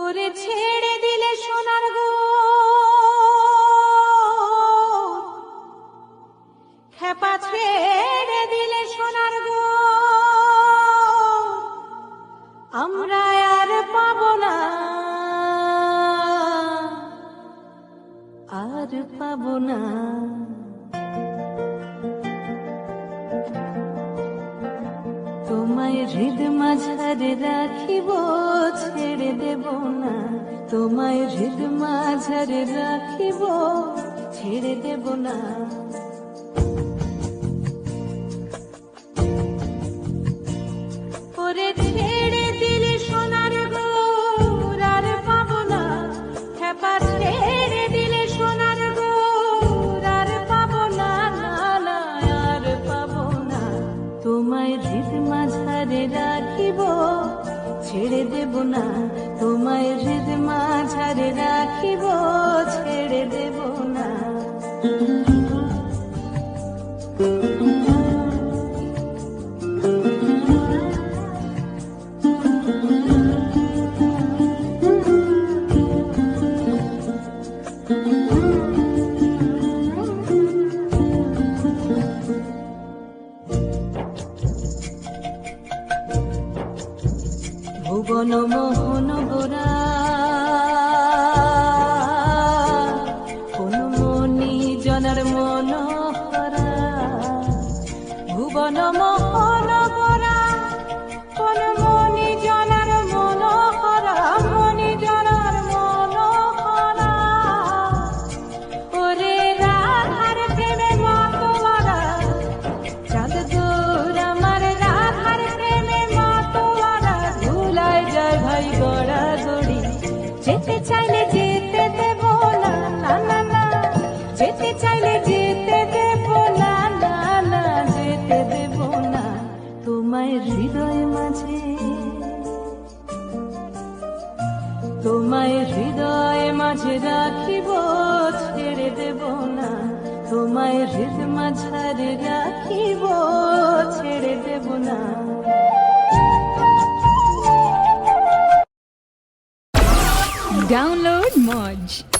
ওরে ছেড়ে দিলে সোনার গো খেপা ছেড়ে দিলে সোনার গো আমরা আর পাবো না আর পাবো না তোমায় হৃদ মাঝারে রাখিব ছেড়ে দেব না তোমায় হৃদ মাঝারে রাখিব ছেড়ে দেব না ওরে ছেড়ে দিলে সোনার গো আর পাবো না খেপা ছেড়ে দিলে সোনার গো আর পাবো না না আর পাবো না তোমায় হৃদ মাঝারে রাখিব ছেড়ে দেব না তোমায় হৃদ মাঝারে রাখিব ছেড়ে দেব না ভুবন মোহন গোরা কোন মনি জনার মন হরা ভুবন মোহন গোরা কোন মনি জনার মন হরা মনি জনার মন হরা ওরে রাধার প্রেমে মতোয়ারা চাঁদ দূর আমার রাধার প্রেমে মতোয়ারা ধুলায় যায় ভাই গড়া গড়ি যেতে চাইলে যেতে দেব না না না যেতে চাইলে যেতে দেব না না না যেতে দেব না তোমায় হৃদয় মাঝে তোমায় হৃদয় মাঝে রাখিব ছেড়ে দেব না তোমায় হৃদ মাঝারে রাখিব ছেড়ে দেব না Download Moj.